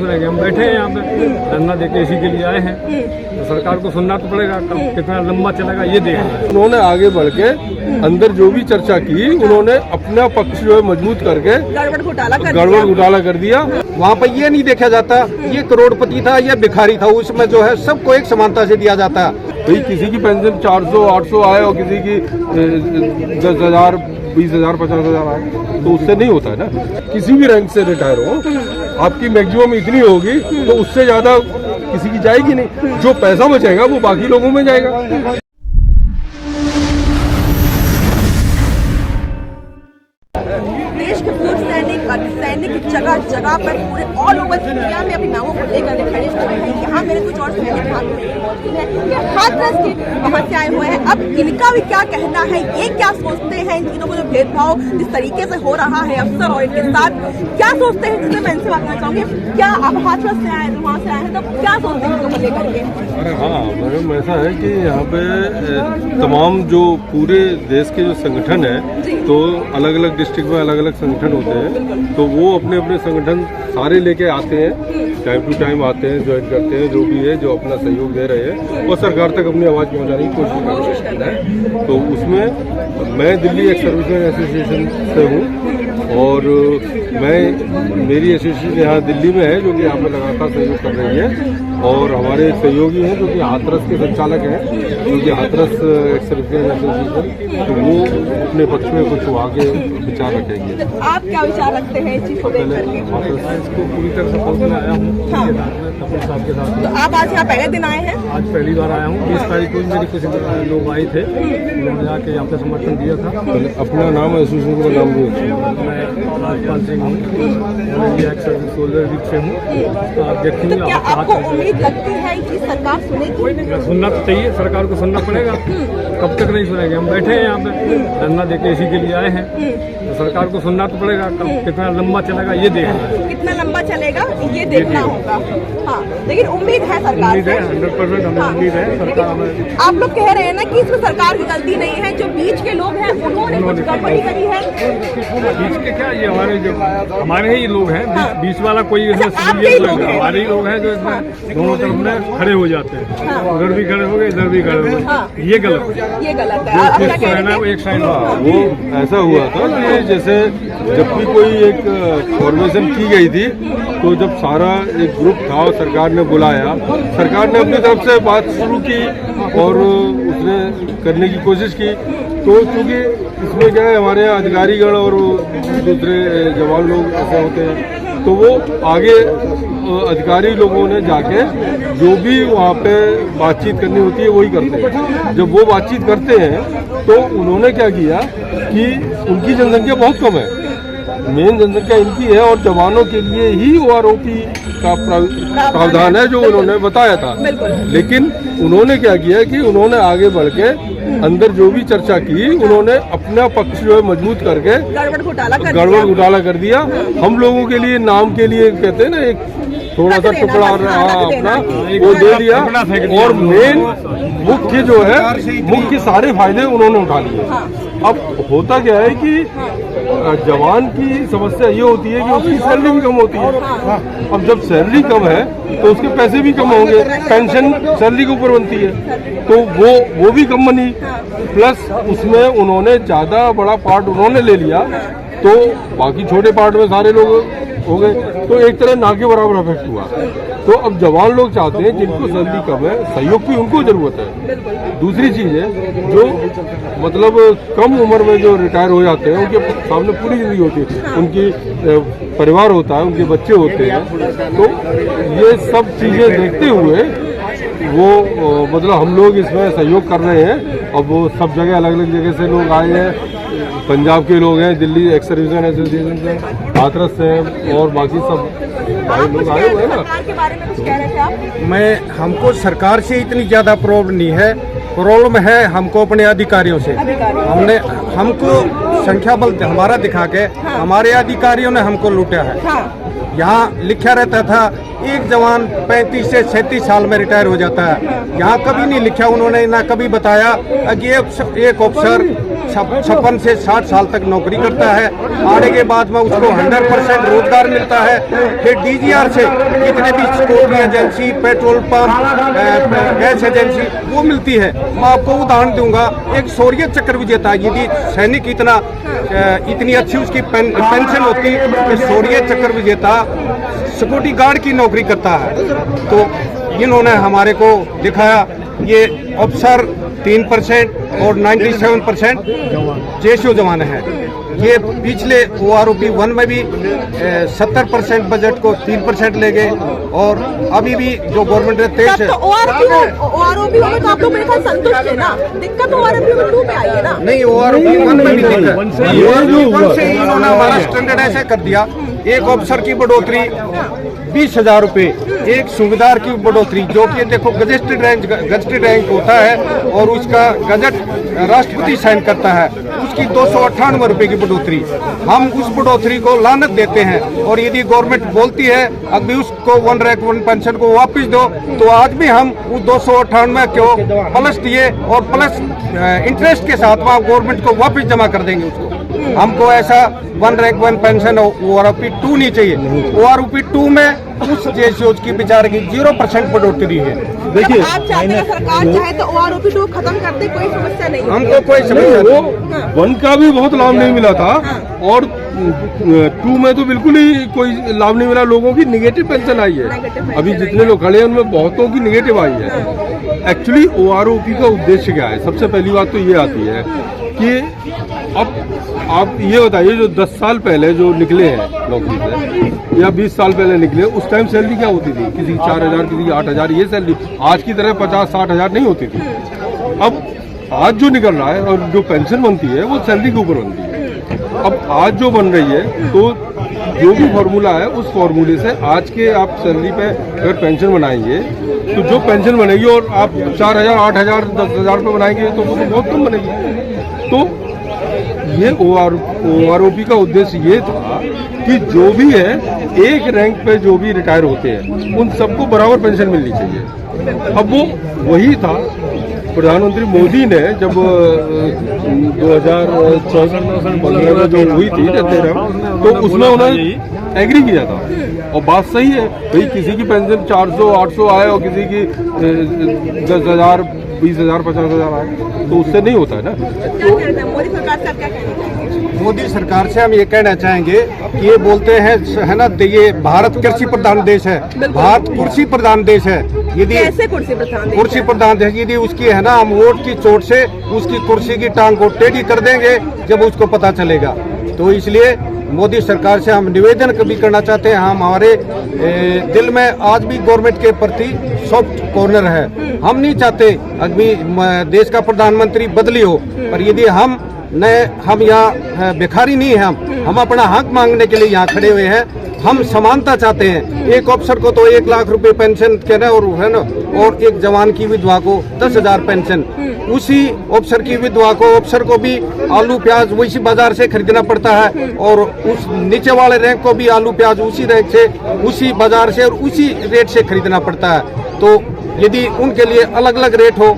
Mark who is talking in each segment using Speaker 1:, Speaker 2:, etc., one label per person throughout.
Speaker 1: सुनेंगे। हम बैठे हैं यहाँ पे धरना देके इसी के लिए आए हैं, तो सरकार को सुनना तो पड़ेगा। कितना लंबा चलेगा ये देखना है।
Speaker 2: उन्होंने आगे बढ़ के अंदर जो भी चर्चा की, उन्होंने अपना पक्ष जो है मजबूत करके
Speaker 3: गड़बड़
Speaker 2: घोटाला कर दिया।
Speaker 4: वहाँ पर ये नहीं देखा जाता ये करोड़पति था या भिखारी था, उसमें जो है सबको एक समानता से दिया जाता है।
Speaker 2: भाई किसी की पेंशन 400 800 आए और किसी की 10,000 20,000 50,000 आए, तो उससे नहीं होता है ना। किसी भी रैंक से रिटायर हो, आपकी मैक्सिमम इतनी होगी तो उससे ज्यादा किसी की जाएगी नहीं। जो पैसा बचेगा वो बाकी लोगों में जाएगा।
Speaker 3: देश के पूर्व सैनिक जगह जगह पर पूरे ऑल ओवर इंडिया में अपनी नामों को लेकर खड़े हुए हैं। यहाँ मेरे कुछ और सैनिक हाथरस के वहाँ से आए हुए हैं। अब इनका भी क्या कहना है, ये क्या सोचते हैं, इन तीनों को जो भेदभाव जिस तरीके से हो रहा है अफसर और इनके साथ, क्या सोचते हैं, जिससे मैं इनसे बात करना चाहूंगी। क्या आप हाथरस से आए, वहाँ से आए हैं, तो क्या सोचते हैं इनको लेकर के?
Speaker 2: अरे हाँ मैडम, ऐसा है कि यहाँ पे तमाम जो पूरे देश के जो संगठन है, तो अलग अलग डिस्ट्रिक्ट में अलग अलग संगठन होते हैं, तो वो अपने अपने संगठन सारे लेके आते हैं, टाइम टू टाइम आते हैं, ज्वाइन करते हैं, जो भी है जो अपना सहयोग दे रहे हैं और सरकार तक अपनी आवाज़ पहुंचाने की कोशिश कर रहे हैं। तो उसमें मैं दिल्ली एक्स सर्विसमैन एसोसिएशन से हूँ और मेरी एसोसिएशन यहाँ दिल्ली में है, जो कि यहाँ पर लगातार सहयोग कर रही है। और हमारे सहयोगी हैं जो कि हाथरस के संचालक हैं, जो कि हाथरस एक्स सर्विसमैन एसोसिएशन, तो वो अपने पक्ष में कुछ आगे विचार रखेंगे।
Speaker 3: तो आप क्या विचार रखते हैं इस चीज को लेकर के?
Speaker 1: इसको पूरी तरह से पहुँचने आया हूँ कपिल साहब के साथ।
Speaker 3: तो आप आज यहाँ पहले दिन आए हैं?
Speaker 1: आज पहली बार आया हूँ। 20 तारीख को मेरे कुछ लोग आए थे, उन्होंने आके यहाँ पे समर्थन दिया था।
Speaker 2: अपना नाम एसोसिएशन का नाम भी
Speaker 1: मैं राजपाल सिंह हूँ, एक्स सर्विस सोल्जर से हूँ।
Speaker 3: तो क्या आपको उम्मीद लगती है कि सरकार सुनेगी?
Speaker 1: सुनना तो चाहिए, सरकार को सुनना पड़ेगा। कब तक नहीं सुनेंगे। हम बैठे हैं यहाँ पे धरना देके इसी के लिए आए हैं, तो सरकार को सुनना तो पड़ेगा। कितना लंबा चलेगा ये देखना है।
Speaker 3: कितना लंबा चलेगा ये देखना होगा। हाँ, लेकिन उम्मीद है सरकार से।
Speaker 1: 100% हमें उम्मीद है सरकार हमें।
Speaker 3: आप लोग कह रहे हैं ना कि इसमें सरकार की गलती नहीं है, जो बीच के लोग हैं उन्होंने कुछ गड़बड़ी करी है।
Speaker 1: बीच के क्या, ये हमारे ही लोग हैं। बीच वाला कोई
Speaker 3: आपके ही लोग हैं।
Speaker 1: हमारे ही लोग हैं जो इसमें दोनों तरफ में खड़े हो जाते हैं। उधर भी खड़े हो गए, इधर भी खड़े हो गए। ये गलत है।
Speaker 3: आप क्या कह रहे हैं?
Speaker 1: एक साइड
Speaker 2: वो ऐसा हुआ था कि जैसे जब भी कोई एक फॉर्मेशन की गई थी, तो जब सारा एक ग्रुप था और सरकार ने बुलाया, सरकार ने अपनी तरफ से बात शुरू की और उसने करने की कोशिश की। तो चूँकि इसमें क्या है, हमारे यहाँ अधिकारीगण और दूसरे जवान लोग ऐसे होते हैं, तो वो आगे अधिकारी लोगों ने जाके जो भी वहाँ पे बातचीत करनी होती है वही करते हैं। जब वो बातचीत करते हैं तो उन्होंने क्या किया कि उनकी जनसंख्या बहुत कम है, मेन जनसंख्या इनकी है और जवानों के लिए ही OROP का प्रावधान है जो उन्होंने बताया था। लेकिन उन्होंने क्या किया कि उन्होंने आगे बढ़ के अंदर जो भी चर्चा की, उन्होंने अपना पक्ष जो है मजबूत करके
Speaker 3: गड़बड़
Speaker 2: घोटाला कर दिया। हम लोगों के लिए नाम के लिए कहते हैं ना, एक थोड़ा सा टुकड़ा अपना वो दे दिया और मेन मुख्य जो है, मुख्य सारे फायदे उन्होंने उठा लिए। अब होता क्या है कि जवान की समस्या ये होती है कि उसकी सैलरी भी कम होती है। अब जब सैलरी कम है तो उसके पैसे भी कम होंगे, पेंशन सैलरी के ऊपर बनती है, तो वो भी कम बनी। प्लस उसमें उन्होंने ज़्यादा बड़ा पार्ट उन्होंने ले लिया, तो बाकी छोटे पार्ट में सारे लोग हो गए, तो एक तरह ना के बराबर इफेक्ट हुआ। तो अब जवान लोग चाहते हैं जिनको सैलरी कम है, सहयोग की उनको जरूरत है। दूसरी चीज़ है, जो मतलब कम उम्र में जो रिटायर हो जाते हैं, उनके सामने पूरी जिंदगी होती है, उनकी परिवार होता है, उनके बच्चे होते हैं, तो ये सब चीज़ें देखते हुए वो मतलब हम लोग इसमें सहयोग कर रहे हैं। अब वो सब जगह अलग अलग जगह से लोग आए हैं, पंजाब के लोग हैं, दिल्ली एक्स सर्विसमैन एसोसिएशन से, हाथरस से और बाकी सब भाई लोग आए हुए हैं ना।
Speaker 3: सरकार के बारे में कुछ कह रहे थे आप?
Speaker 4: हमको सरकार से इतनी ज़्यादा प्रॉब्लम नहीं है, प्रॉब्लम है हमको अपने अधिकारियों से। हमको संख्या बल हमारा दिखा के हमारे अधिकारियों ने हमको लूटा है। यहाँ लिखा रहता था एक जवान 35 से 37 साल में रिटायर हो जाता है। यहाँ कभी नहीं लिखा उन्होंने, ना कभी बताया कि एक ऑफिसर 56 से 60 साल तक नौकरी करता है, आने के बाद में उसको 100% रोजगार मिलता है। फिर DGR से जितने भी security agency, petrol pump, gas agency वो मिलती है। मैं आपको उदाहरण दूंगा, एक शौर्य चक्र विजेता, यदि सैनिक इतनी अच्छी उसकी पेंशन होती कि शौर्य चक्र विजेता सिक्योरिटी गार्ड की नौकरी करता है, तो इन्होंने हमारे को दिखाया ये अफसर 3% और 97% जेशो जवान है। ये पिछले OROP 1 में भी 70% बजट को 3% ले गए, और अभी भी जो गवर्नमेंट ने 23
Speaker 3: तो OROP में तो आप लोग मेरे ख्याल संतुष्ट है ना? दिक्कत तो OROP 2 में आई है ना?
Speaker 4: नहीं, OROP 1 में भी दिक्कत, OROP 1 से इन्होंने हमारा स्टैंडर्ड ऐसे कर दिया, एक ऑफिसर की बढ़ोतरी 20,000 रुपए, एक सूबेदार की बढ़ोतरी, जो कि देखो गजेटेड रैंक होता है और उसका गजट राष्ट्रपति साइन करता है, उसकी 298 रुपए की बढ़ोतरी। हम उस बढ़ोतरी को लानत देते हैं, और यदि गवर्नमेंट बोलती है अभी उसको 1 रैंक 1 पेंशन को वापस दो, तो आज भी हम उस 298 को प्लस दिए और प्लस इंटरेस्ट के साथ वहाँ गवर्नमेंट को वापस जमा कर देंगे उसको। हमको ऐसा 1 रैंक 1 पेंशन OROP 2 नहीं चाहिए। OROP 2 में उस जेशो की बेचारे की 0% बढ़ोतरी है।
Speaker 3: देखिए, आप चाहते हैं सरकार चाहे तो OROP 2 खत्म कर दे, कोई समस्या नहीं,
Speaker 4: हमको कोई समस्या
Speaker 2: नहीं। 1 का भी बहुत लाभ नहीं मिला था, और 2 में तो बिल्कुल ही कोई लाभ नहीं मिला। लोगों की निगेटिव पेंशन आई है, अभी जितने लोग खड़े हैं उनमें बहुतों की निगेटिव आई है। एक्चुअली OROP का उद्देश्य क्या है? सबसे पहली बात तो ये आती है कि अब आप ये बताइए, जो 10 साल पहले जो निकले हैं नौकरी से, या 20 साल पहले निकले, उस टाइम सैलरी क्या होती थी? किसी की 4,000, किसी की 8,000, ये सैलरी आज की तरह 50-60 हज़ार नहीं होती थी। अब आज जो निकल रहा है और जो पेंशन बनती है वो सैलरी के ऊपर बनती है। अब आज जो बन रही है, तो जो भी फॉर्मूला है उस फॉर्मूले से आज के आप सैलरी पे अगर पेंशन बनाएंगे, तो जो पेंशन बनेगी, और आप 4,000, 8,000, 10,000 रुपये बनाएंगे तो वो बहुत कम बनेगी। तो ये OROP का उद्देश्य ये था कि जो भी है एक रैंक पे जो भी रिटायर होते हैं उन सबको बराबर पेंशन मिलनी चाहिए। अब वो वही था, प्रधानमंत्री मोदी ने जब 2014-15 में जो हुई थी 13, तो उसमें उन्होंने एग्री किया था, और बात सही है भाई, किसी की पेंशन 400-800 आए और किसी की 10,000, 20,000, 50,000 आए, तो उससे नहीं होता है ना।
Speaker 3: क्या कहना है मोदी सरकार से, आप क्या कहना चाहेंगे?
Speaker 4: मोदी सरकार से हम ये कहना चाहेंगे कि ये बोलते हैं है ना, ये भारत कृषि प्रधान देश है, भारत कुर्सी प्रधान देश है। यदि
Speaker 3: कैसे कुर्सी
Speaker 4: प्रधान देश, यदि उसकी है ना, हम वोट की चोट से उसकी कुर्सी की टांग को टेढ़ी कर देंगे जब उसको पता चलेगा। तो इसलिए मोदी सरकार से हम निवेदन भी करना चाहते हैं, हम हमारे दिल में आज भी गवर्नमेंट के प्रति सॉफ्ट कॉर्नर है। हम नहीं चाहते अभी देश का प्रधानमंत्री बदली हो, पर यदि हम यहाँ भिखारी नहीं है, हम अपना हक मांगने के लिए यहाँ खड़े हुए हैं। हम समानता चाहते हैं। एक अफसर को तो 1 लाख रुपए पेंशन कहना और है ना, और एक जवान की विधवा को 10,000 पेंशन। उसी अफसर की विधवा को, अफसर को भी आलू प्याज वैसी बाजार से खरीदना पड़ता है, और उस नीचे वाले रैंक को भी आलू प्याज उसी रैंक से, उसी बाजार से और उसी रेट से खरीदना पड़ता है। तो यदि उनके लिए अलग अलग रेट हो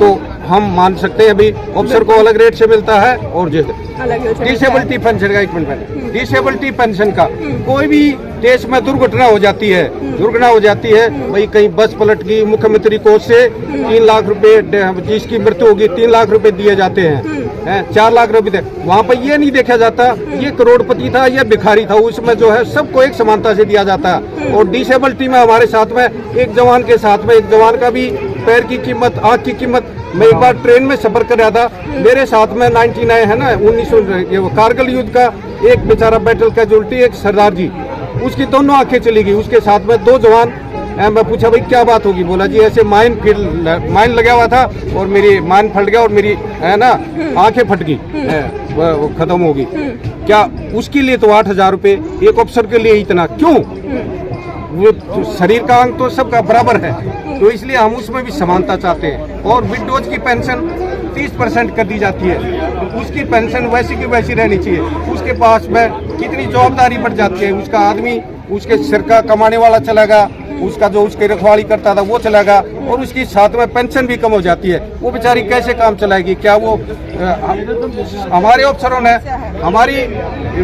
Speaker 4: तो हम मान सकते हैं अभी अफसर को अलग रेट से मिलता है, और डिसेबिलिटी पेंशन का 1 मिनट, डिसेबिलिटी पेंशन का कोई भी देश में दुर्घटना हो जाती है भाई, कहीं बस पलट गई, मुख्यमंत्री कोष से 3 लाख रुपए, जिसकी मृत्यु होगी 3 लाख रुपए दिए जाते हैं, 4 लाख रुपए। वहाँ पर ये नहीं देखा जाता ये करोड़पति था या भिखारी था, उसमें जो है सबको एक समानता से दिया जाता है। और डिसेबिलिटी में हमारे साथ में एक जवान के साथ में, एक जवान का भी पैर की कीमत, आँख की कीमत। मैं एक बार ट्रेन में सफर कर रहा था, मेरे साथ में 99 है ना 1900 कारगिल युद्ध का एक बेचारा बैटल कैजुअल्टी, एक सरदार जी, उसकी दोनों आंखें चली गई, उसके साथ में 2 जवान। मैं पूछा भाई क्या बात होगी, बोला जी ऐसे माइन लगा हुआ था और मेरी माइन फट गया और मेरी है ना आंखें फट गई, वो खत्म होगी। क्या उसके लिए तो 8,000 रुपए, एक अफसर के लिए इतना क्यों? वो तो शरीर का अंग तो सबका बराबर है, तो इसलिए हम उसमें भी समानता चाहते हैं। और विडोज की पेंशन 30% कर दी जाती है, तो उसकी पेंशन वैसी की वैसी रहनी चाहिए। उसके पास में कितनी जवाबदारी बढ़ जाती है, उसका आदमी उसके सिर का कमाने वाला चलेगा, उसका जो उसकी रखवाली करता था वो चलेगा, और उसकी साथ में पेंशन भी कम हो जाती है। वो बेचारी कैसे काम चलाएगी? क्या वो हमारे अफसरों ने हमारी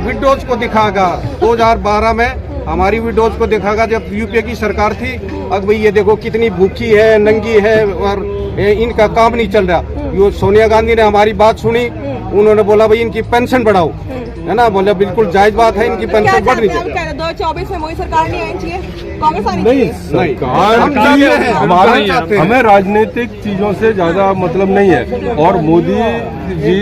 Speaker 4: विडोज को दिखागा 2012 में, हमारी विडोज को दिखागा जब यूपीए की सरकार थी। अब भाई ये देखो कितनी भूखी है, नंगी है, और इनका काम नहीं चल रहा। यो सोनिया गांधी ने हमारी बात सुनी, उन्होंने बोला भाई इनकी पेंशन बढ़ाओ, है ना। बोले बिल्कुल जायज बात है, इनकी पेंशन बढ़नी चाहिए।
Speaker 3: 2024 में मोदी सरकार नहीं आनी चाहिए, कांग्रेस आनी
Speaker 2: नहीं,
Speaker 3: चाहिए।
Speaker 2: सरकार हमारे हमें राजनीतिक चीजों से ज्यादा मतलब नहीं है। और मोदी जी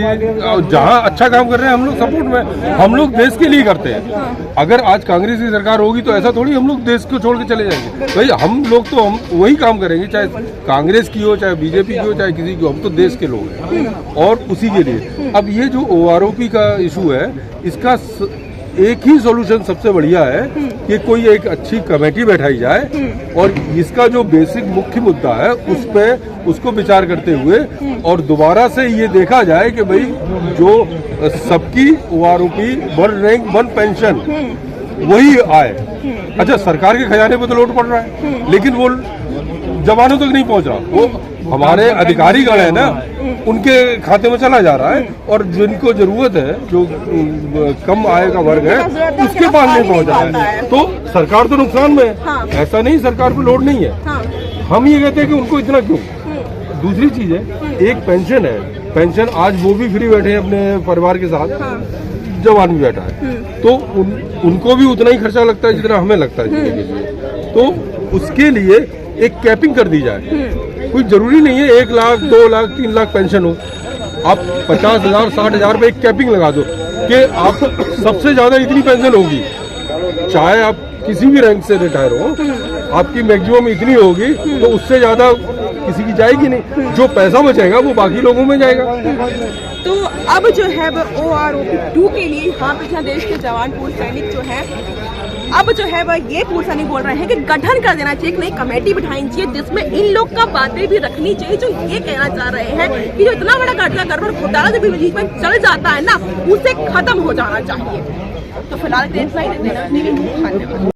Speaker 2: जहाँ अच्छा काम कर रहे हैं हम लोग सपोर्ट में, हम लोग देश के लिए करते हैं। अगर आज कांग्रेस की सरकार होगी तो ऐसा थोड़ी हम लोग देश को छोड़ के चले जाएंगे। भाई हम लोग तो हम वही काम करेंगे, चाहे कांग्रेस की हो, चाहे बीजेपी की हो, चाहे किसी की हो। हम तो देश के लोग हैं और उसी के लिए। अब ये जो OROP का इशू है, इसका एक ही सॉल्यूशन सबसे बढ़िया है कि कोई एक अच्छी कमेटी बैठाई जाए और इसका जो बेसिक मुख्य मुद्दा है उस पे उसको विचार करते हुए और दोबारा से ये देखा जाए कि भाई जो सबकी OROP 1 रैंक 1 पेंशन वही आए। अच्छा, सरकार के खजाने पे तो लोड पड़ रहा है, लेकिन वो जवानों तक नहीं पहुंच रहा। वो हमारे अधिकारी गण है ना, उनके खाते में चला जा रहा है, और जिनको जरूरत है, जो कम आय का वर्ग है, उसके पास नहीं पहुंच रहा है। तो सरकार तो नुकसान में है।
Speaker 3: हाँ।
Speaker 2: ऐसा नहीं सरकार पे लोड नहीं है।
Speaker 3: हाँ।
Speaker 2: हम ये कहते हैं कि उनको इतना क्यों। दूसरी चीज है, एक पेंशन है, पेंशन आज वो भी फ्री बैठे हैं अपने परिवार के साथ।
Speaker 3: हाँ।
Speaker 2: जवान भी बैठा है, तो उनको भी उतना ही खर्चा लगता है जितना हमें लगता है जीने के लिए। तो उसके लिए एक कैपिंग कर दी जाए। कोई जरूरी नहीं है 1 लाख 2 लाख 3 लाख पेंशन हो, आप 50,000 60,000 पे एक कैपिंग लगा दो कि आप सबसे ज्यादा इतनी पेंशन होगी। चाहे आप किसी भी रैंक से रिटायर हो, आपकी मैक्सिमम इतनी होगी, तो उससे ज्यादा किसी की जाएगी नहीं। जो पैसा बचेगा वो बाकी लोगों में जाएगा।
Speaker 3: तो अब जो है वो OROP 2 के लिए यहाँ पे देश के जवान पूर्व सैनिक जो है, अब जो है वह ये पूर्व सैनिक बोल रहे हैं कि गठन कर देना चाहिए, एक नई कमेटी बिठानी चाहिए जिसमें इन लोग का बातें भी रखनी चाहिए, जो ये कहना चाह रहे हैं कि जो इतना बड़ा कर्जा गड़बड़ घोटाला जो बीच में चल जाता है ना, उसे खत्म हो जाना चाहिए। तो फिलहाल इतना ही देना।